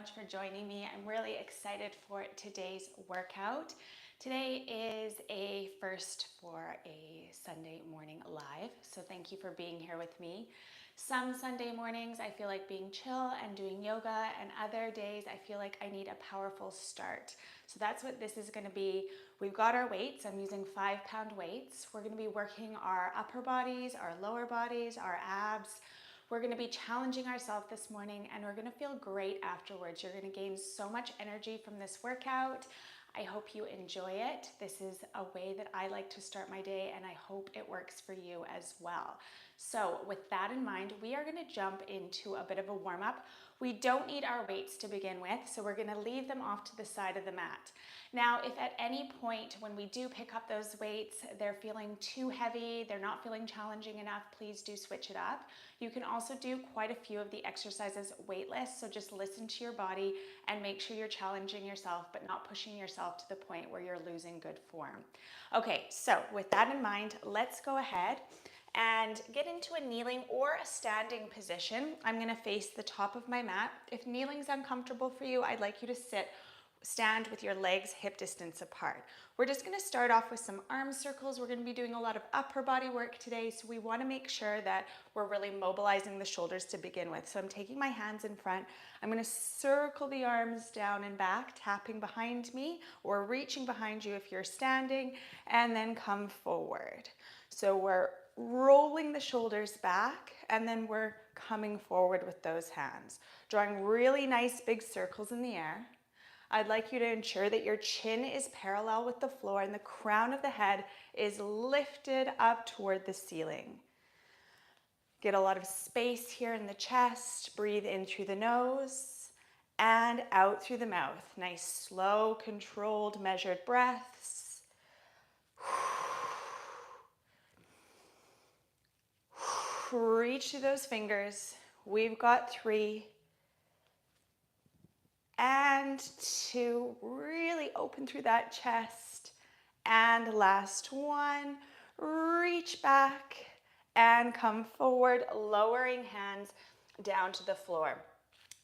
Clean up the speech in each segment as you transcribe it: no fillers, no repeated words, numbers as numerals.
much for joining me. I'm really excited for today's workout. Today is a first for a Sunday morning live, so thank you for being here with me. Some Sunday mornings I feel like being chill and doing yoga, and other days I feel like I need a powerful start. So that's what this is going to be. We've got our weights. I'm using 5-pound weights. We're going to be working our upper bodies, our lower bodies, our abs. We're going to be challenging ourselves this morning, and we're going to feel great afterwards. You're going to gain so much energy from this workout. I hope you enjoy it. This is a way that I like to start my day, and I hope it works for you as well. So with that in mind, we are going to jump into a bit of a warm-up. We don't need our weights to begin with, so we're going to leave them off to the side of the mat. Now, if at any point when we do pick up those weights, they're feeling too heavy, they're not feeling challenging enough, please do switch it up. You can also do quite a few of the exercises weightless, so just listen to your body and make sure you're challenging yourself but not pushing yourself to the point where you're losing good form. Okay, so with that in mind, let's go ahead and get into a kneeling or a standing position. I'm going to face the top of my mat. If kneeling's uncomfortable for you, I'd like you to stand with your legs hip distance apart. We're just going to start off with some arm circles. We're going to be doing a lot of upper body work today, so we want to make sure that we're really mobilizing the shoulders to begin with. So I'm taking my hands in front. I'm going to circle the arms down and back, tapping behind me or reaching behind you if you're standing, and then come forward. So we're rolling the shoulders back, and then we're coming forward with those hands, drawing really nice big circles in the air. I'd like you to ensure that your chin is parallel with the floor and the crown of the head is lifted up toward the ceiling. Get a lot of space here in the chest. Breathe in through the nose and out through the mouth. Nice, slow, controlled, measured breaths. Reach through those fingers. We've got 3. And 2, really open through that chest. And last 1, reach back and come forward, lowering hands down to the floor.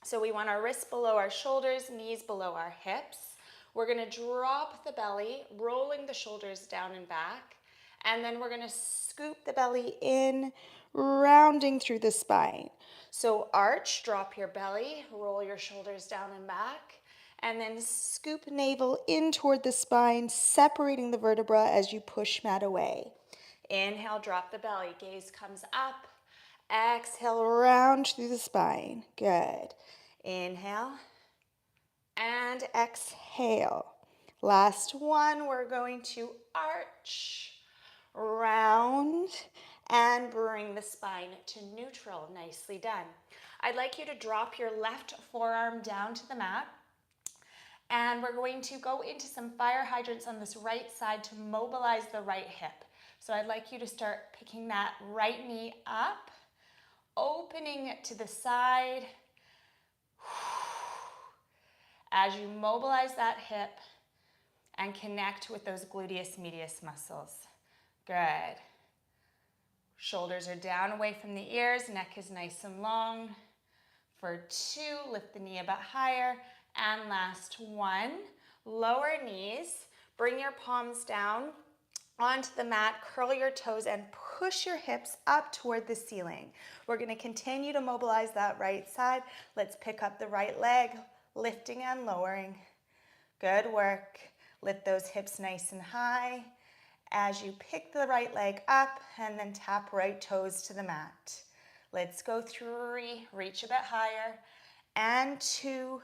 So we want our wrists below our shoulders, knees below our hips. We're going to drop the belly, rolling the shoulders down and back. And then we're going to scoop the belly in, rounding through the spine. So arch, drop your belly, roll your shoulders down and back, and then scoop navel in toward the spine, separating the vertebra as you push mat away. Inhale, drop the belly, gaze comes up. Exhale, round through the spine. Good. Inhale and exhale. Last one, we're going to arch, round, and bring the spine to neutral. Nicely done. I'd like you to drop your left forearm down to the mat, and we're going to go into some fire hydrants on this right side to mobilize the right hip. So I'd like you to start picking that right knee up, opening it to the side. As you mobilize that hip and connect with those gluteus medius muscles. Good. Shoulders are down away from the ears, neck is nice and long. For 2, lift the knee a bit higher. And last 1, lower knees, bring your palms down onto the mat, curl your toes and push your hips up toward the ceiling. We're going to continue to mobilize that right side. Let's pick up the right leg, lifting and lowering. Good work. Lift those hips nice and high as you pick the right leg up and then tap right toes to the mat. Let's go 3, reach a bit higher, and 2,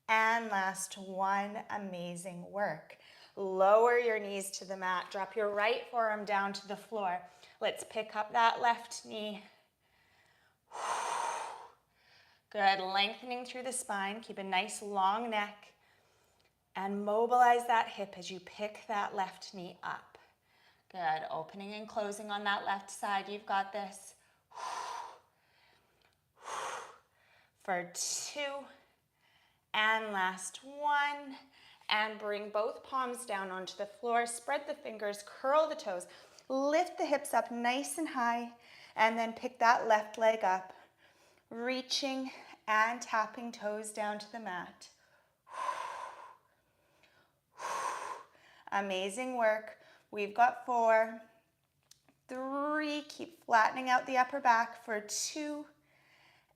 and last 1. Amazing work. Lower your knees to the mat. Drop your right forearm down to the floor. Let's pick up that left knee. Good. Lengthening through the spine. Keep a nice long neck. And mobilize that hip as you pick that left knee up. Good. Opening and closing on that left side. You've got this. For 2. And last 1. And bring both palms down onto the floor. Spread the fingers, curl the toes. Lift the hips up nice and high. And then pick that left leg up. Reaching and tapping toes down to the mat. Amazing work. We've got 4, 3, keep flattening out the upper back for 2,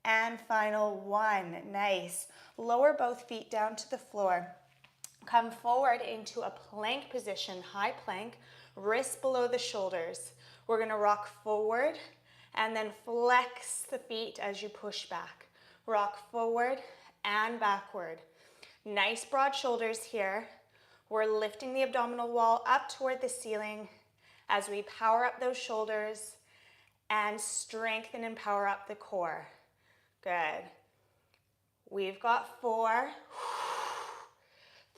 and final 1. Nice. Lower both feet down to the floor. Come forward into a plank position, high plank, wrists below the shoulders. We're gonna rock forward and then flex the feet as you push back. Rock forward and backward. Nice broad shoulders here. We're lifting the abdominal wall up toward the ceiling as we power up those shoulders and strengthen and power up the core. Good. We've got 4,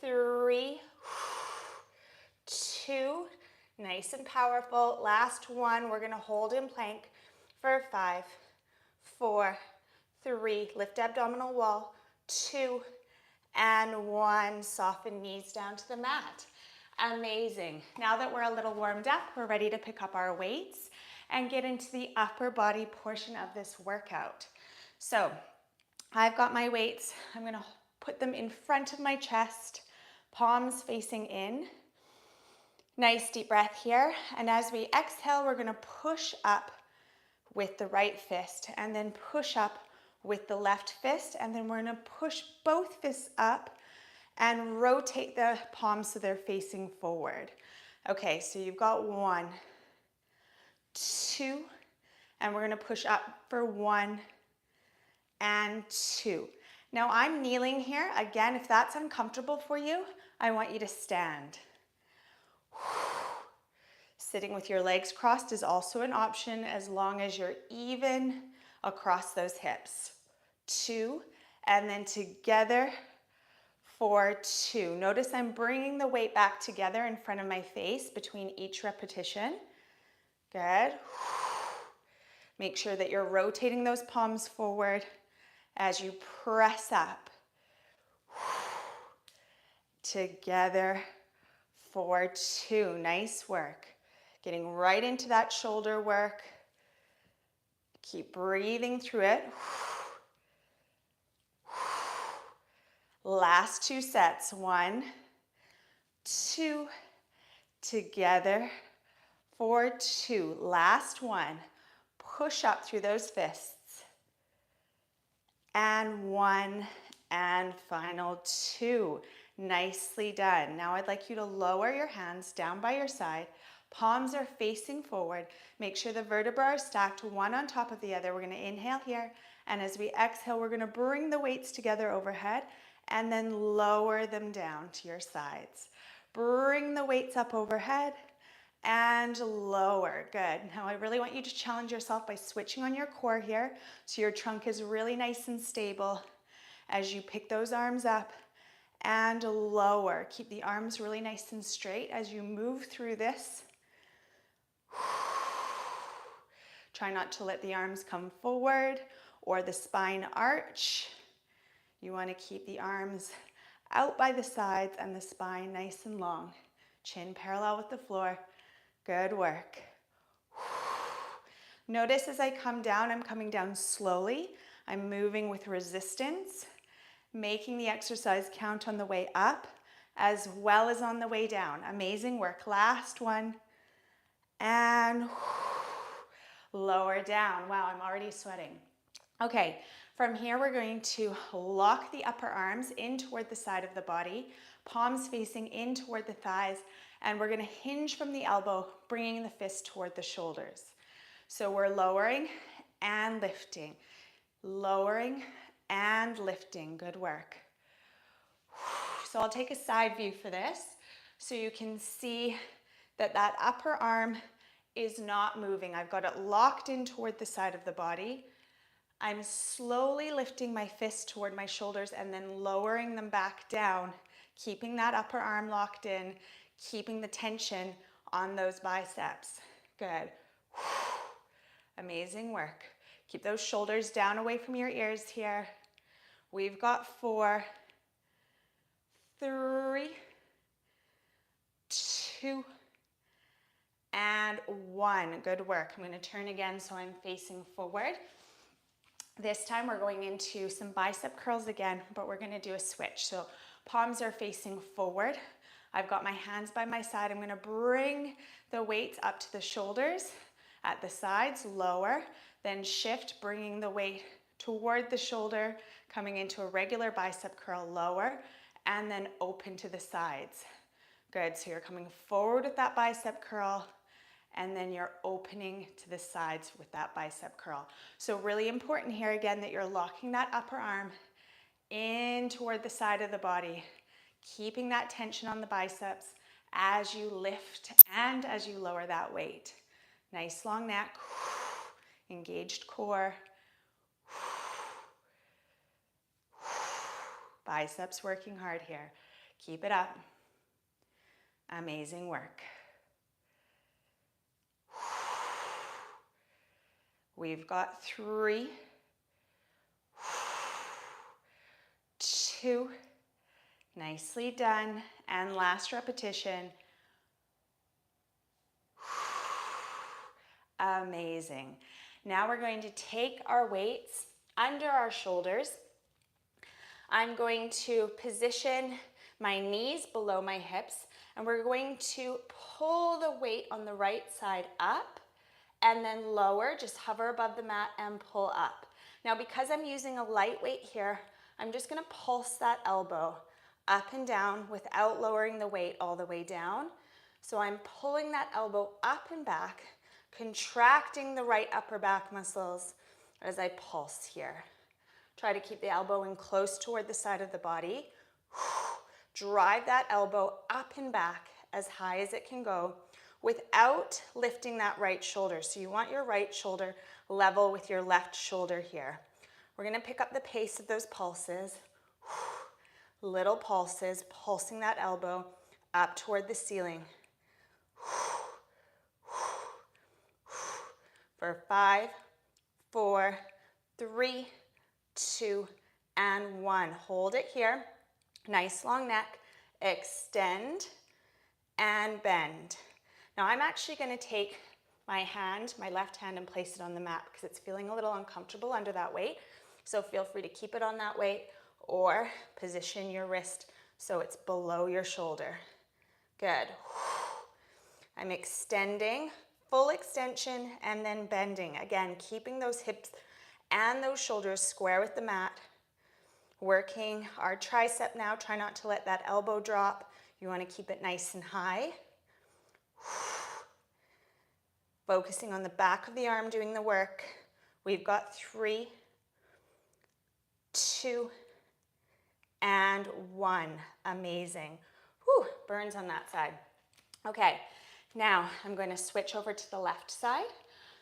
3, 2, nice and powerful. Last 1, we're gonna hold in plank for 5, 4, 3, lift abdominal wall, 2, and 1, soften knees down to the mat. Amazing. Now that we're a little warmed up, we're ready to pick up our weights and get into the upper body portion of this workout. So I've got my weights. I'm gonna put them in front of my chest, palms facing in. Nice deep breath here. And as we exhale, we're gonna push up with the right fist and then push up with the left fist, and then we're gonna push both fists up and rotate the palms so they're facing forward. Okay, so you've got 1, 2, and we're gonna push up for 1 and 2. Now I'm kneeling here. Again, if that's uncomfortable for you, I want you to stand. Sitting with your legs crossed is also an option as long as you're even across those hips. 2, and then together for 2. Notice I'm bringing the weight back together in front of my face between each repetition. Good. Make sure that you're rotating those palms forward as you press up. Together for 2. Nice work. Getting right into that shoulder work. Keep breathing through it. Last 2 sets. 1, 2, together for 2. Last 1. Push up through those fists. And 1, and final 2. Nicely done. Now I'd like you to lower your hands down by your side. Palms are facing forward. Make sure the vertebrae are stacked one on top of the other. We're gonna inhale here, and as we exhale, we're gonna bring the weights together overhead and then lower them down to your sides. Bring the weights up overhead and lower. Good. Now I really want you to challenge yourself by switching on your core here so your trunk is really nice and stable as you pick those arms up and lower. Keep the arms really nice and straight as you move through this. Try not to let the arms come forward or the spine arch. You want to keep the arms out by the sides and the spine nice and long. Chin parallel with the floor. Good work. Notice as I come down, I'm coming down slowly. I'm moving with resistance, making the exercise count on the way up as well as on the way down. Amazing work. Last 1. And lower down. Wow, I'm already sweating. Okay, from here we're going to lock the upper arms in toward the side of the body, palms facing in toward the thighs, and we're gonna hinge from the elbow, bringing the fist toward the shoulders. So we're lowering and lifting, lowering and lifting. Good work. So I'll take a side view for this so you can see that that upper arm is not moving. I've got it locked in toward the side of the body. I'm slowly lifting my fist toward my shoulders and then lowering them back down, keeping that upper arm locked in, keeping the tension on those biceps. Good. Amazing work. Keep those shoulders down away from your ears here. We've got 4, 3, 2, and 1. Good work. I'm going to turn again so I'm facing forward. This time we're going into some bicep curls again, but we're gonna do a switch. So palms are facing forward. I've got my hands by my side. I'm gonna bring the weights up to the shoulders, at the sides, lower, then shift, bringing the weight toward the shoulder, coming into a regular bicep curl, lower, and then open to the sides. Good, so you're coming forward with that bicep curl, and then you're opening to the sides with that bicep curl. So really important here again that you're locking that upper arm in toward the side of the body, keeping that tension on the biceps as you lift and as you lower that weight. Nice long neck, engaged core, biceps working hard here. Keep it up. Amazing work. We've got 3, 2, nicely done, and last repetition. Amazing. Now we're going to take our weights under our shoulders. I'm going to position my knees below my hips, and we're going to pull the weight on the right side up and then lower, just hover above the mat and pull up. Now, because I'm using a light weight here, I'm just gonna pulse that elbow up and down without lowering the weight all the way down. So I'm pulling that elbow up and back, contracting the right upper back muscles as I pulse here. Try to keep the elbow in close toward the side of the body. Drive that elbow up and back as high as it can go without lifting that right shoulder. So you want your right shoulder level with your left shoulder here. We're gonna pick up the pace of those pulses. Little pulses, pulsing that elbow up toward the ceiling. For 5, 4, 3, 2, and 1. Hold it here. Nice long neck. Extend and bend. Now I'm actually going to take my hand, my left hand, and place it on the mat because it's feeling a little uncomfortable under that weight. So feel free to keep it on that weight or position your wrist so it's below your shoulder. Good. I'm extending, full extension, and then bending. Again, keeping those hips and those shoulders square with the mat. Working our tricep now. Try not to let that elbow drop. You want to keep it nice and high. Focusing on the back of the arm doing the work. We've got 3, 2, and 1. Amazing. Whew, burns on that side. Okay, now I'm going to switch over to the left side.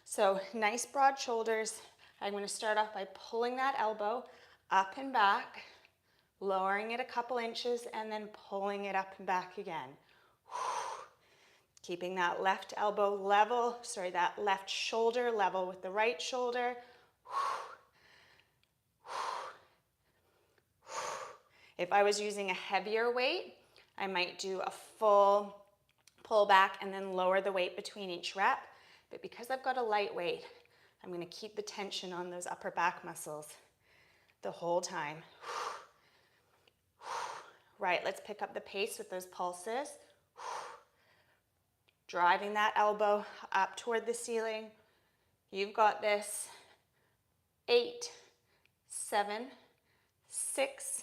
So nice broad shoulders. I'm going to start off by pulling that elbow up and back, lowering it a couple inches, and then pulling it up and back again. Keeping that left elbow level, that left shoulder level with the right shoulder. If I was using a heavier weight, I might do a full pull back and then lower the weight between each rep. But because I've got a light weight, I'm going to keep the tension on those upper back muscles the whole time. Right, let's pick up the pace with those pulses. Driving that elbow up toward the ceiling. You've got this. 8, 7, 6,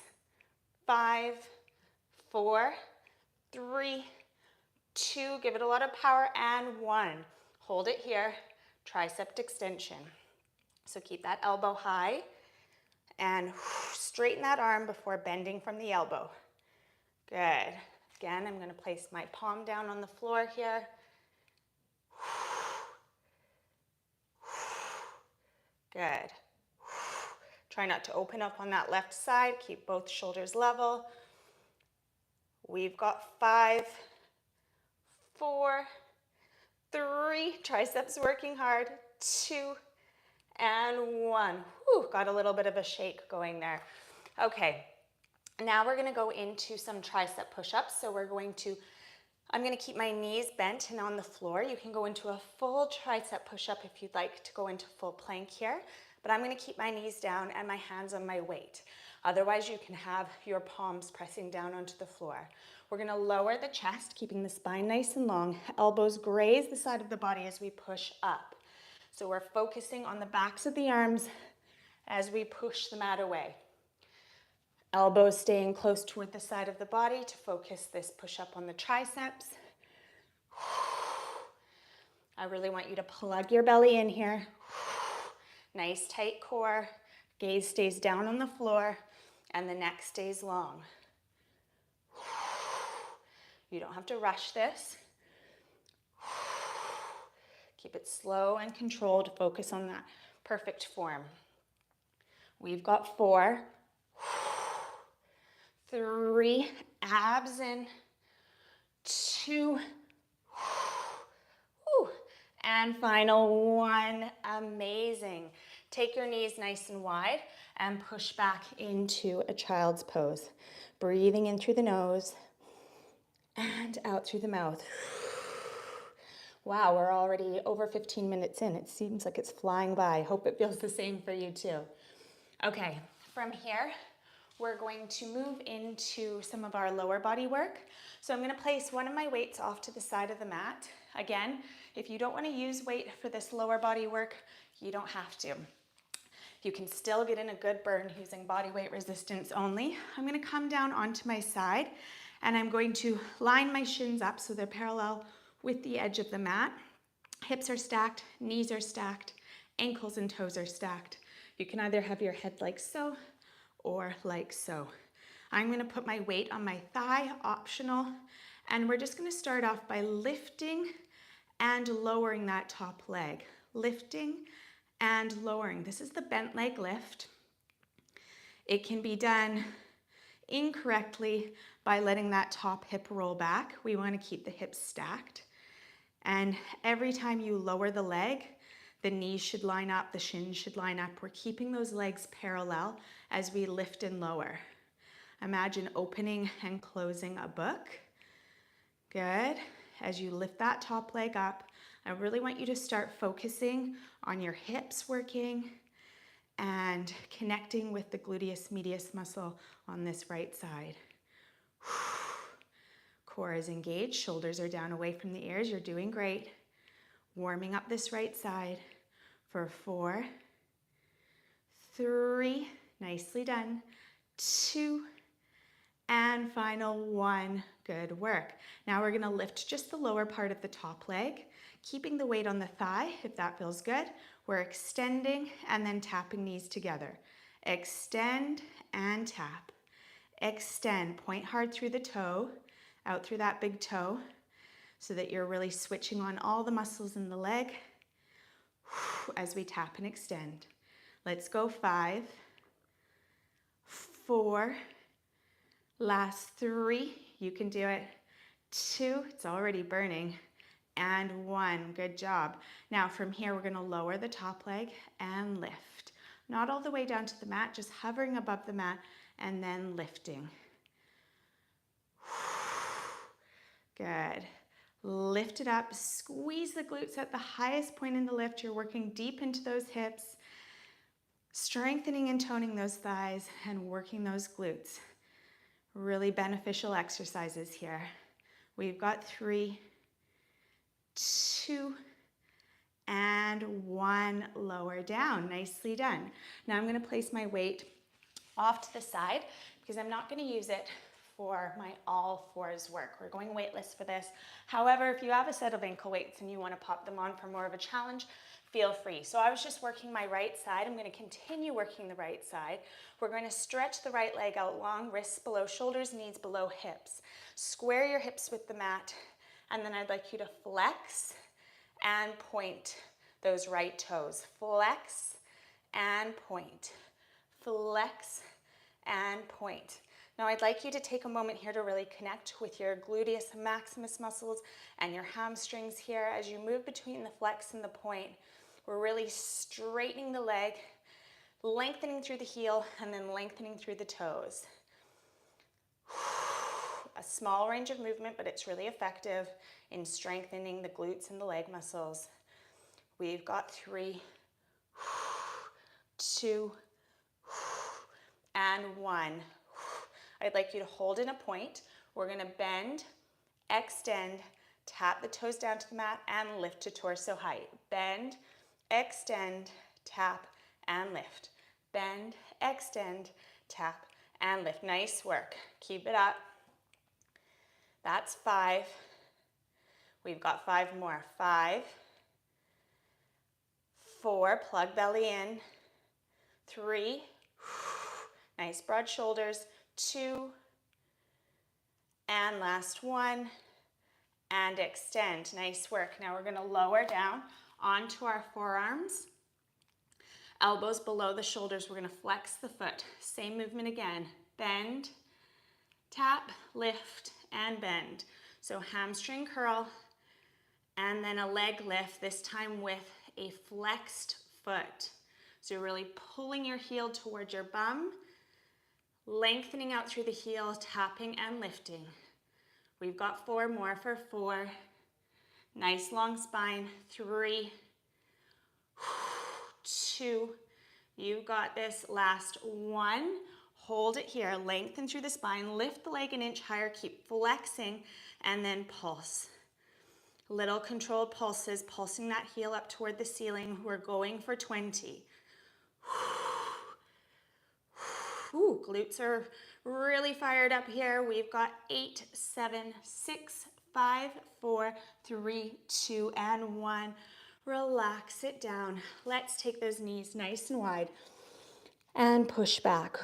5, 4, 3, 2, give it a lot of power, and 1. Hold it here, tricep extension. So keep that elbow high and straighten that arm before bending from the elbow. Good. Again, I'm going to place my palm down on the floor here. Good. Try not to open up on that left side. Keep both shoulders level. We've got 5, 4, 3, triceps working hard, 2, and 1. Whew, got a little bit of a shake going there. Okay, now we're gonna go into some tricep push-ups. So I'm gonna keep my knees bent and on the floor. You can go into a full tricep push-up if you'd like to go into full plank here, but I'm gonna keep my knees down and my hands on my weight. Otherwise, you can have your palms pressing down onto the floor. We're gonna lower the chest, keeping the spine nice and long. Elbows graze the side of the body as we push up. So we're focusing on the backs of the arms as we push the mat away. Elbows staying close toward the side of the body to focus this push up on the triceps. I really want you to plug your belly in here. Nice tight core. Gaze stays down on the floor and the neck stays long. You don't have to rush this. Keep it slow and controlled. Focus on that perfect form. We've got 4, 3, abs in, 2, and final 1. Amazing. Take your knees nice and wide and push back into a child's pose. Breathing in through the nose and out through the mouth. Wow, we're already over 15 minutes in. It seems like it's flying by. Hope it feels the same for you too. Okay, from here, we're going to move into some of our lower body work. So I'm gonna place one of my weights off to the side of the mat. Again, if you don't wanna use weight for this lower body work, you don't have to. You can still get in a good burn using body weight resistance only. I'm gonna come down onto my side and I'm going to line my shins up so they're parallel with the edge of the mat. Hips are stacked, knees are stacked, ankles and toes are stacked. You can either have your head like so or like so. I'm gonna put my weight on my thigh, optional, and we're just gonna start off by lifting and lowering that top leg. Lifting and lowering. This is the bent leg lift. It can be done incorrectly by letting that top hip roll back. We wanna keep the hips stacked. And every time you lower the leg, the knees should line up, the shins should line up. We're keeping those legs parallel as we lift and lower. Imagine opening and closing a book. Good. As you lift that top leg up, I really want you to start focusing on your hips working and connecting with the gluteus medius muscle on this right side. Core is engaged, shoulders are down away from the ears. You're doing great. Warming up this right side for 4, 3, nicely done, 2, and final 1. Good work. Now we're gonna lift just the lower part of the top leg, keeping the weight on the thigh if that feels good. We're extending and then tapping knees together. Extend and tap. Extend, point hard through the toe, out through that big toe, so that you're really switching on all the muscles in the leg as we tap and extend. Let's go 5, 4, last 3, you can do it, 2, it's already burning, and 1, good job. Now from here, we're gonna lower the top leg and lift. Not all the way down to the mat, just hovering above the mat and then lifting. Good. Lift it up, squeeze the glutes at the highest point in the lift. You're working deep into those hips, strengthening and toning those thighs and working those glutes. Really beneficial exercises here. We've got 3, 2, and 1. Lower down. Nicely done. Now I'm going to place my weight off to the side because I'm not going to use it for my all fours work. We're going weightless for this. However, if you have a set of ankle weights and you want to pop them on for more of a challenge, feel free. So I was just working my right side. I'm going to continue working the right side. We're going to stretch the right leg out long, wrists below shoulders, knees below hips. Square your hips with the mat, and then I'd like you to flex and point those right toes. Flex and point. Flex and point. Now I'd like you to take a moment here to really connect with your gluteus maximus muscles and your hamstrings here. As you move between the flex and the point, we're really straightening the leg, lengthening through the heel, and then lengthening through the toes. A small range of movement, but it's really effective in strengthening the glutes and the leg muscles. We've got 3. 2, and 1. I'd like you to hold in a point. We're going to bend, extend, tap the toes down to the mat, and lift to torso height. Bend, extend, tap, and lift. Bend, extend, tap, and lift. Nice work. Keep it up. That's 5. We've got 5 more. 5, 4, plug belly in. 3, nice broad shoulders. 2, and last 1, and extend. Nice work. Now we're going to lower down onto our forearms. Elbows below the shoulders. We're going to flex the foot. Same movement again. Bend, tap, lift, and bend. So hamstring curl, and then a leg lift, this time with a flexed foot. So you're really pulling your heel towards your bum, lengthening out through the heel, tapping and lifting. We've got 4 more for 4. Nice long spine. 3, 2, you've got this. Last 1. Hold it here. Lengthen through the spine. Lift the leg an inch higher. Keep flexing, and then pulse. Little controlled pulses, pulsing that heel up toward the ceiling. We're going for 20. Ooh, glutes are really fired up here. We've got 8, 7, 6, 5, 4, 3, 2, and 1. Relax it down. Let's take those knees nice and wide and push back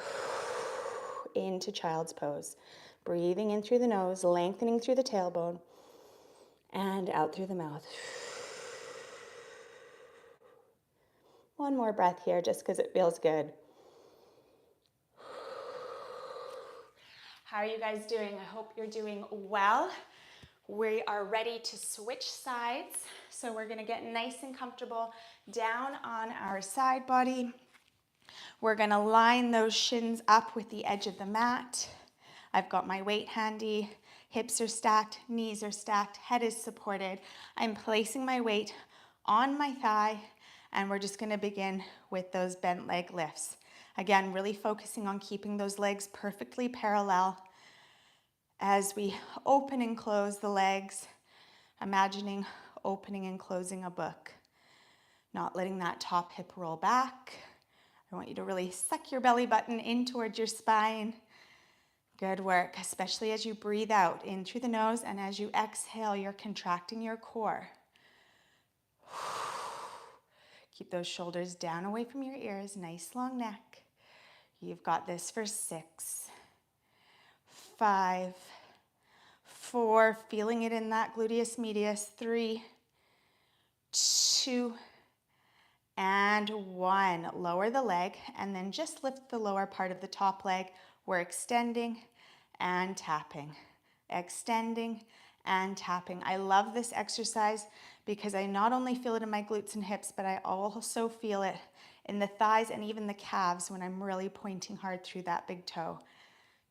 into child's pose. Breathing in through the nose, lengthening through the tailbone, and out through the mouth. One more breath here just because it feels good. How are you guys doing? I hope you're doing well. We are ready to switch sides. So we're going to get nice and comfortable down on our side body. We're going to line those shins up with the edge of the mat. I've got my weight handy. Hips are stacked, knees are stacked, head is supported. I'm placing my weight on my thigh, and we're just going to begin with those bent leg lifts. Again, really focusing on keeping those legs perfectly parallel as we open and close the legs, imagining opening and closing a book. Not letting that top hip roll back. I want you to really suck your belly button in towards your spine. Good work, especially as you breathe out in through the nose, and as you exhale, you're contracting your core. Keep those shoulders down away from your ears, nice long neck. You've got this for 6, 5, 4, feeling it in that gluteus medius. 3, 2, and 1. Lower the leg and then just lift the lower part of the top leg. We're extending and tapping, extending and tapping. I love this exercise because I not only feel it in my glutes and hips, but I also feel it in the thighs and even the calves when I'm really pointing hard through that big toe.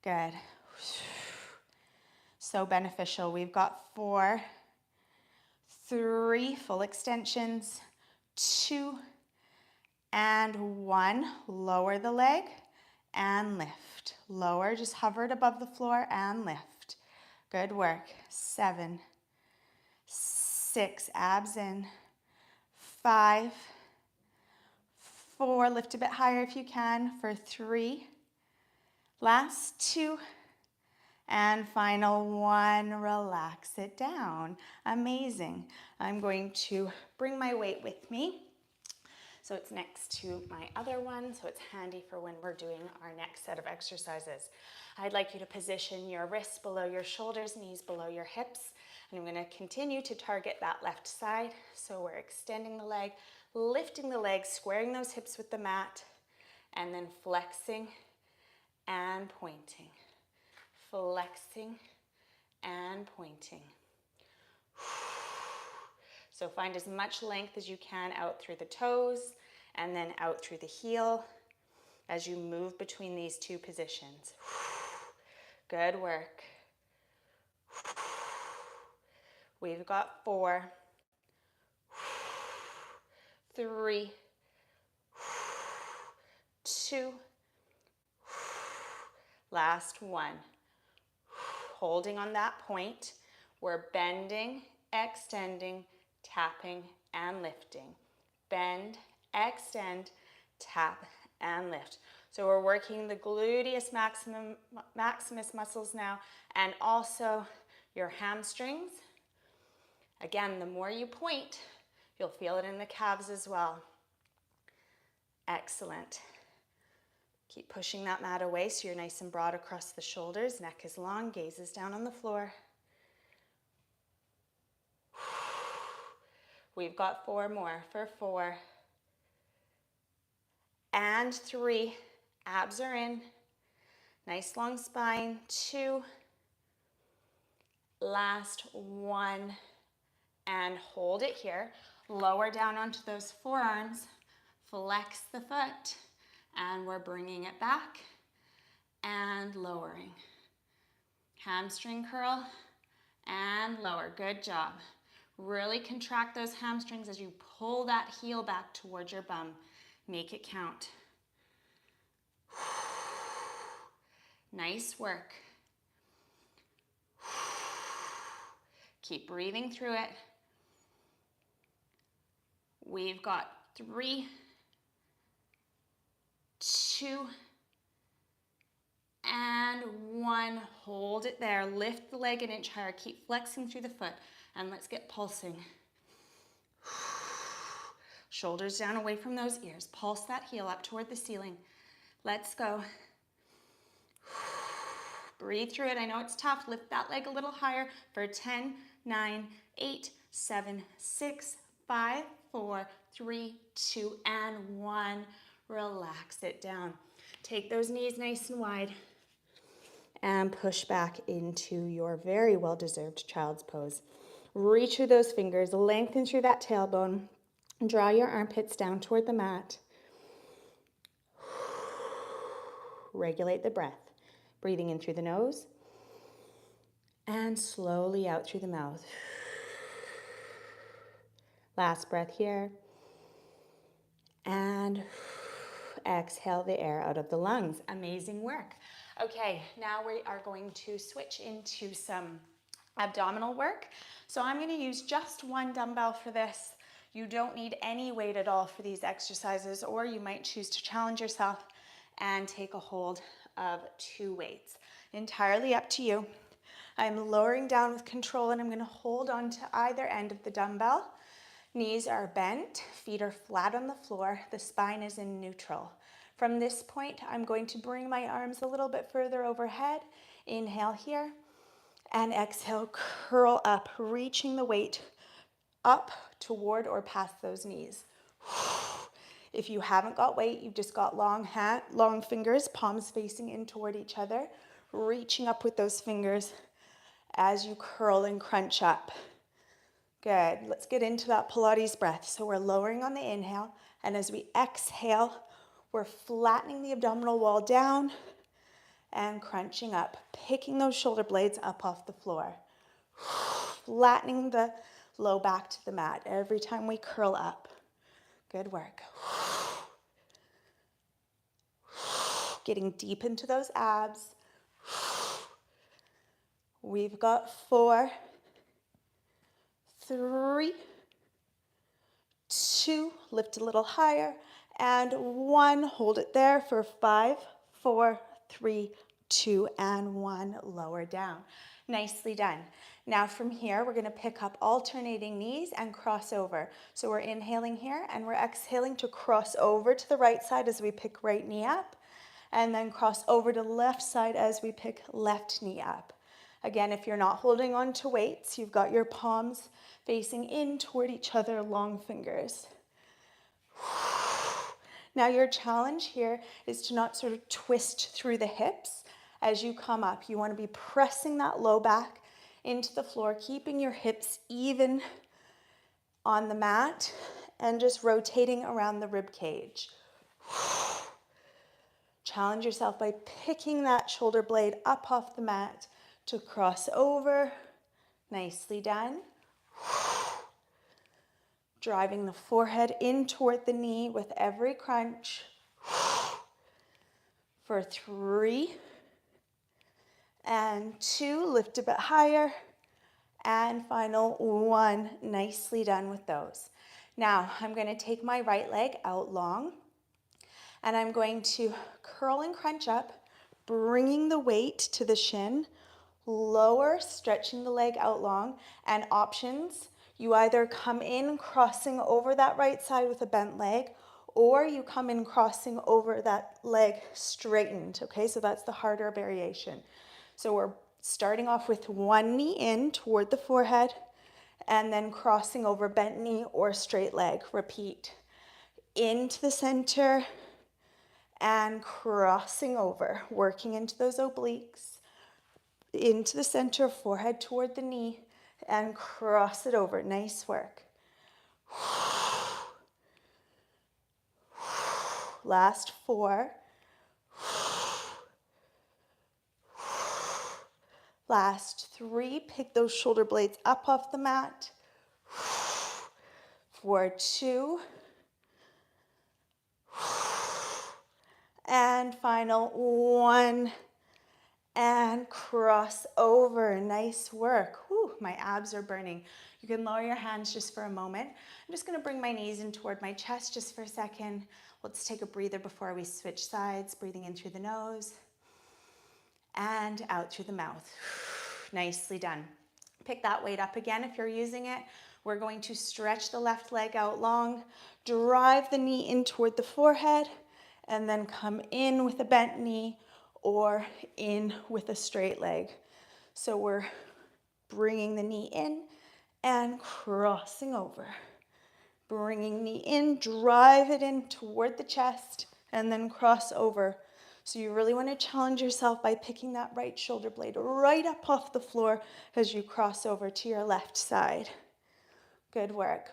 Good. So beneficial. We've got 4, 3 full extensions, 2, and 1. Lower the leg and lift. Lower, just hover it above the floor and lift. Good work. 7, 6, abs in. 5, 4, lift a bit higher if you can for 3. Last 2. And final 1, relax it down. Amazing. I'm going to bring my weight with me. So it's next to my other one, so it's handy for when we're doing our next set of exercises. I'd like you to position your wrists below your shoulders, knees below your hips, and I'm going to continue to target that left side. So we're extending the leg, lifting the leg, squaring those hips with the mat, and then flexing and pointing. Flexing and pointing. So find as much length as you can out through the toes and then out through the heel as you move between these two positions. Good work. We've got 4, 3, 2. Last 1. Holding on that point. We're bending, extending, tapping, and lifting. Bend, extend, tap, and lift. So we're working the gluteus maximus muscles now, and also your hamstrings. Again, the more you point, you'll feel it in the calves as well. Excellent. Keep pushing that mat away so you're nice and broad across the shoulders. Neck is long, gaze is down on the floor. We've got 4 more for 4. And 3. Abs are in. Nice long spine. 2. Last 1. And hold it here. Lower down onto those forearms. Flex the foot. And we're bringing it back and lowering. Hamstring curl and lower. Good job. Really contract those hamstrings as you pull that heel back towards your bum. Make it count. Nice work. Keep breathing through it. We've got 3, 2, and 1. Hold it there. Lift the leg an inch higher. Keep flexing through the foot. And let's get pulsing. Shoulders down away from those ears. Pulse that heel up toward the ceiling. Let's go. Breathe through it. I know it's tough. Lift that leg a little higher for 10, 9, 8, 7, 6, 5, 4, 3, 2, and 1. Relax it down. Take those knees nice and wide and push back into your very well-deserved child's pose. Reach through those fingers, lengthen through that tailbone, draw your armpits down toward the mat. Regulate the breath. Breathing in through the nose and slowly out through the mouth. Last breath here. And exhale the air out of the lungs. Amazing work. Okay, now we are going to switch into some abdominal work. So I'm going to use just 1 dumbbell for this. You don't need any weight at all for these exercises, or you might choose to challenge yourself and take a hold of 2 weights. Entirely up to you. I'm lowering down with control and I'm going to hold on to either end of the dumbbell. Knees are bent, feet are flat on the floor, the spine is in neutral. From this point, I'm going to bring my arms a little bit further overhead. Inhale here, and exhale, curl up, reaching the weight up toward or past those knees. If you haven't got weight, you've just got long fingers, palms facing in toward each other, reaching up with those fingers as you curl and crunch up. Good. Let's get into that Pilates breath. So we're lowering on the inhale, and as we exhale, we're flattening the abdominal wall down and crunching up, picking those shoulder blades up off the floor, flattening the low back to the mat every time we curl up. Good work. Getting deep into those abs. We've got 4, 3, 2, lift a little higher, and 1. Hold it there for 5, 4, 3, 2, and 1. Lower down. Nicely done. Now from here, we're going to pick up alternating knees and cross over. So we're inhaling here, and we're exhaling to cross over to the right side as we pick right knee up, and then cross over to the left side as we pick left knee up. Again, if you're not holding on to weights, you've got your palms facing in toward each other, long fingers. Now your challenge here is to not sort of twist through the hips as you come up. You want to be pressing that low back into the floor, keeping your hips even on the mat and just rotating around the rib cage. Challenge yourself by picking that shoulder blade up off the mat to cross over. Nicely done. Driving the forehead in toward the knee with every crunch. for 3 and 2. Lift a bit higher. And final 1. Nicely done with those. Now, I'm going to take my right leg out long, and I'm going to curl and crunch up, bringing the weight to the shin, lower, stretching the leg out long, and options. You either come in crossing over that right side with a bent leg, or you come in crossing over that leg straightened, okay? So that's the harder variation. So we're starting off with one knee in toward the forehead, and then crossing over bent knee or straight leg. Repeat. Into the center and crossing over, working into those obliques. Into the center, forehead toward the knee, and cross it over. Nice work. Last 4. Last 3. Pick those shoulder blades up off the mat. For 2. And final 1. And cross over. Nice work. Whew, my abs are burning. You can lower your hands just for a moment. I'm just going to bring my knees in toward my chest just for a second. Let's take a breather before we switch sides. Breathing in through the nose and out through the mouth. Nicely done. Pick that weight up again if you're using it. We're going to stretch the left leg out long, drive the knee in toward the forehead, and then come in with a bent knee or in with a straight leg. So we're bringing the knee in and crossing over. Bringing knee in, drive it in toward the chest, and then cross over. So you really want to challenge yourself by picking that right shoulder blade right up off the floor as you cross over to your left side. Good work.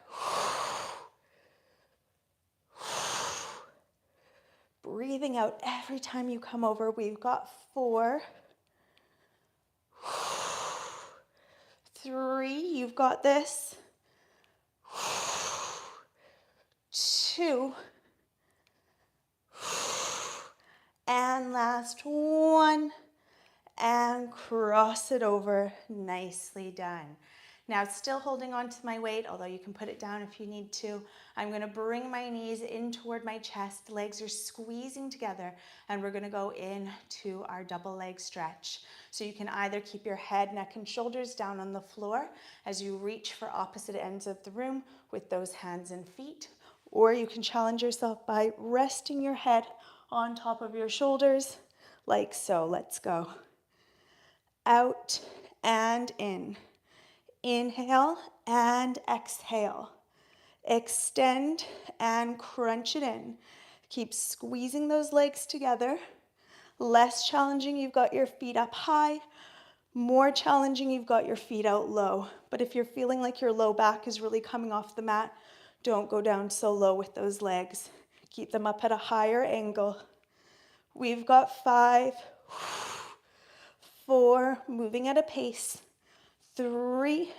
Breathing out every time you come over. We've got 4. 3, you've got this. 2. And last 1. And cross it over. Nicely done. Now, still holding on to my weight, although you can put it down if you need to. I'm going to bring my knees in toward my chest. Legs are squeezing together, and we're going to go into our double leg stretch. So you can either keep your head, neck, and shoulders down on the floor as you reach for opposite ends of the room with those hands and feet, or you can challenge yourself by resting your head on top of your shoulders, like so. Let's go. Out and in. Inhale and exhale. Extend and crunch it in. Keep squeezing those legs together. Less challenging, you've got your feet up high. More challenging, you've got your feet out low. But if you're feeling like your low back is really coming off the mat, don't go down so low with those legs. Keep them up at a higher angle. We've got 5, 4, moving at a pace. 3,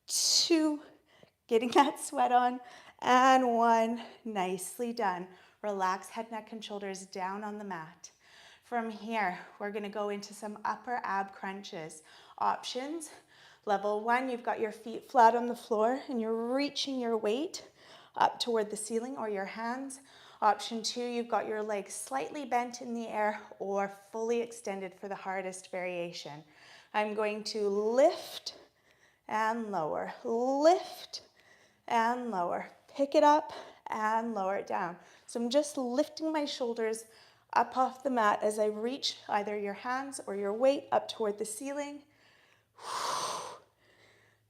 2, getting that sweat on, and 1. Nicely done. Relax head, neck, and shoulders down on the mat. From here, we're going to go into some upper ab crunches. Options. Level 1, you've got your feet flat on the floor, and you're reaching your weight up toward the ceiling or your hands. Option 2, you've got your legs slightly bent in the air or fully extended for the hardest variation. I'm going to lift and lower, lift and lower. Pick it up and lower it down. So I'm just lifting my shoulders up off the mat as I reach either your hands or your weight up toward the ceiling.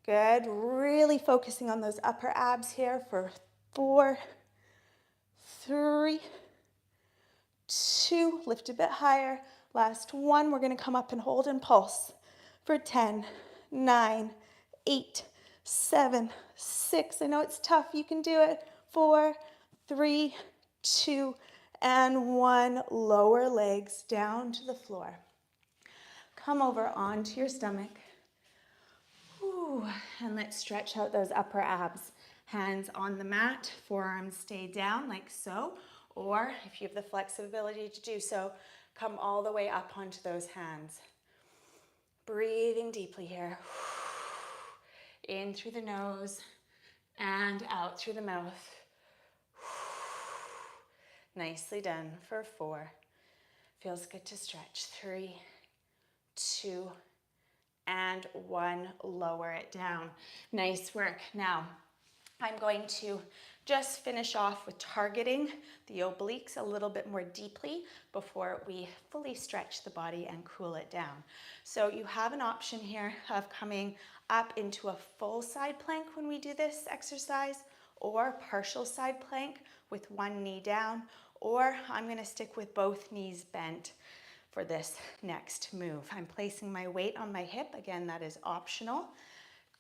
Good. Really focusing on those upper abs here for 4, 3, 2, lift a bit higher. Last 1, we're going to come up and hold and pulse for 10, 9, 8, 7, 6. I know it's tough. You can do it. 4, 3, 2, and 1. Lower legs down to the floor. Come over onto your stomach. Ooh, and let's stretch out those upper abs. Hands on the mat, forearms stay down like so, Or if you have the flexibility to do so, come all the way up onto those hands. Breathing deeply here. In through the nose and out through the mouth. Nicely done for 4. Feels good to stretch. 3, 2, and 1. Lower it down. Nice work. Now, I'm going to just finish off with targeting the obliques a little bit more deeply before we fully stretch the body and cool it down. So you have an option here of coming up into a full side plank when we do this exercise, or partial side plank with one knee down, or I'm going to stick with both knees bent for this next move. I'm placing my weight on my hip. Again, that is optional.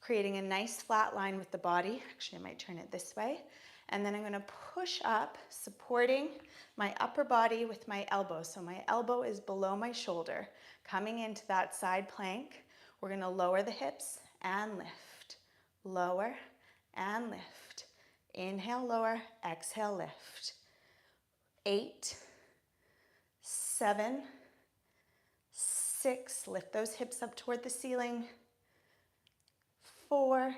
Creating a nice flat line with the body. Actually, I might turn it this way. And then I'm going to push up, supporting my upper body with my elbow. So my elbow is below my shoulder. Coming into that side plank, we're going to lower the hips and lift. Lower and lift. Inhale, lower. Exhale, lift. 8, 7, 6. Lift those hips up toward the ceiling. 4,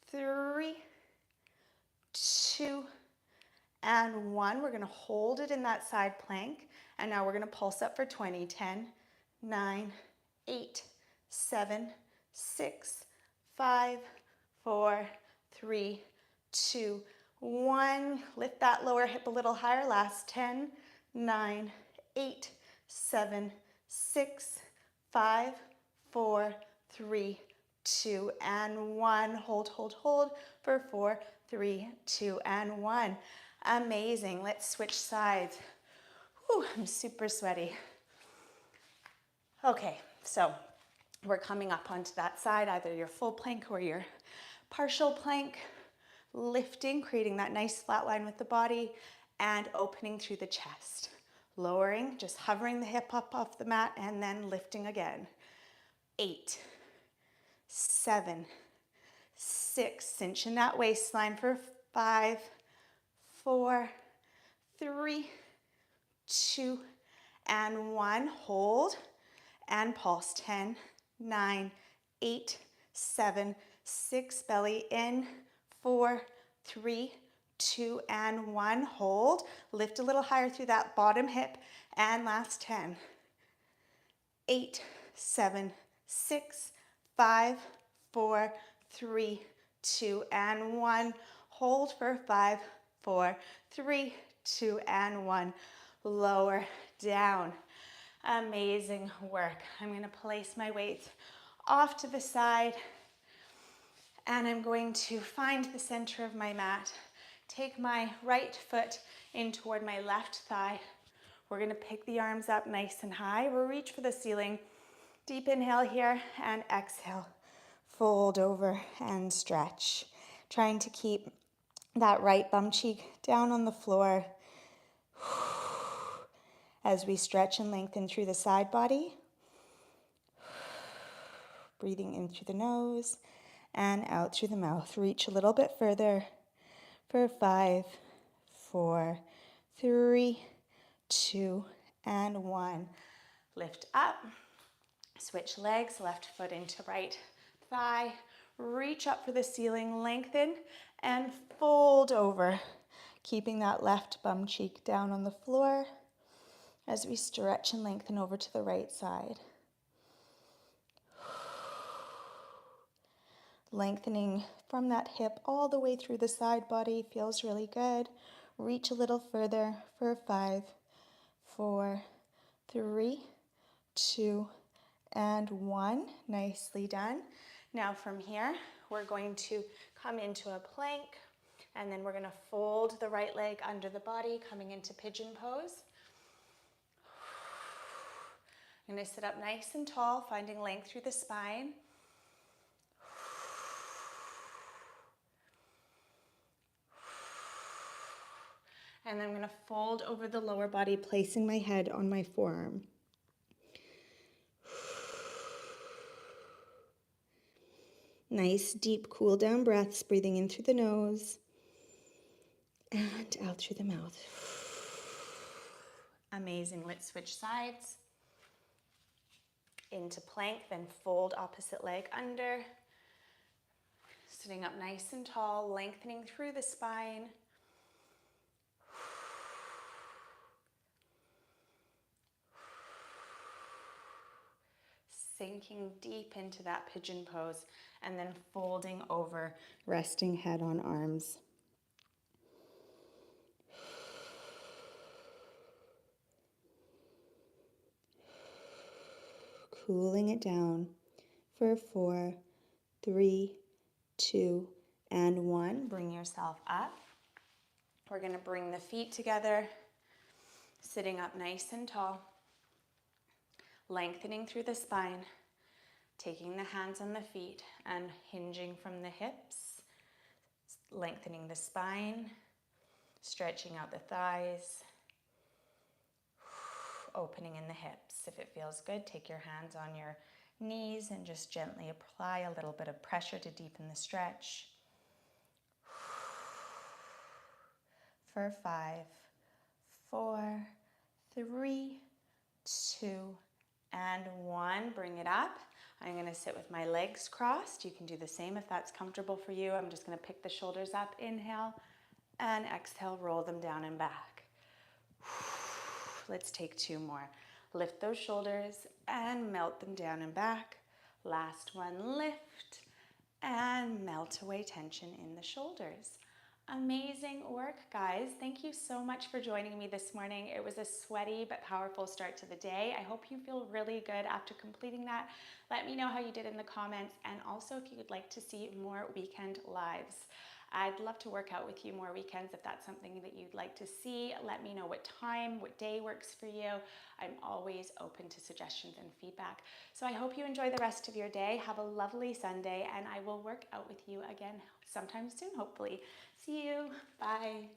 3, 2, and 1. We're going to hold it in that side plank. And now we're going to pulse up for 20. 10, 9, 8, 7, 6, 5, 4, 3, 2, 1. Lift that lower hip a little higher. Last 10, 9, 8, 7, 6, 5, 4, 3, 2, and 1. Hold, hold, hold for 4, 3, 2, and 1. Amazing. Let's switch sides. Whew, I'm super sweaty. Okay, so we're coming up onto that side, either your full plank or your partial plank. Lifting, creating that nice flat line with the body, and opening through the chest. Lowering, just hovering the hip up off the mat, and then lifting again. 8, 7, 6, cinch in that waistline for 5, 4, 3, 2, and 1. Hold and pulse. 10, 9, 8, 7, 6, belly in. 4, 3, 2, and 1. Hold. Lift a little higher through that bottom hip. And last 10, 8, 7, 6, 5, 4, 3, 2, and 1. Hold for 5, 4, 3, 2, and 1. Lower down. Amazing work. I'm going to place my weights off to the side, and I'm going to find the center of my mat. Take my right foot in toward my left thigh. We're going to pick the arms up nice and high. We'll reach for the ceiling. Deep inhale here, and exhale. Fold over and stretch. Trying to keep that right bum cheek down on the floor as we stretch and lengthen through the side body. Breathing in through the nose and out through the mouth. Reach a little bit further for 5, 4, 3, 2, and 1. Lift up. Switch legs, left foot into right thigh. Reach up for the ceiling, lengthen, and fold over. Keeping that left bum cheek down on the floor as we stretch and lengthen over to the right side. Lengthening from that hip all the way through the side body feels really good. Reach a little further for 5, 4, 3, 2, and 1. Nicely done. Now from here, we're going to come into a plank, and then we're going to fold the right leg under the body, coming into pigeon pose. I'm going to sit up nice and tall, finding length through the spine. And then I'm going to fold over the lower body, placing my head on my forearm. Nice deep cool down breaths, breathing in through the nose and out through the mouth. Amazing. Let's switch sides. Into plank, then fold opposite leg under. Sitting up nice and tall, lengthening through the spine. Sinking deep into that pigeon pose, and then folding over, resting head on arms. Cooling it down for 4, 3, 2, and 1. Bring yourself up. We're going to bring the feet together, sitting up nice and tall, lengthening through the spine, taking the hands on the feet and hinging from the hips, lengthening the spine, stretching out the thighs, opening in the hips. If it feels good, take your hands on your knees and just gently apply a little bit of pressure to deepen the stretch. For 5, 4, 3, 2, and 1. Bring it up. I'm going to sit with my legs crossed. You can do the same if that's comfortable for you. I'm just going to pick the shoulders up. Inhale and exhale, roll them down and back. Let's take 2 more. Lift those shoulders and melt them down and back. Last one, lift and melt away tension in the shoulders. Amazing work, guys. Thank you so much for joining me this morning. It was a sweaty but powerful start to the day. I hope you feel really good after completing that. Let me know how you did in the comments, and also if you would like to see more weekend lives. I'd love to work out with you more weekends if that's something that you'd like to see. Let me know what time, what day works for you. I'm always open to suggestions and feedback. So I hope you enjoy the rest of your day. Have a lovely Sunday, and I will work out with you again sometime soon, hopefully. See you. Bye.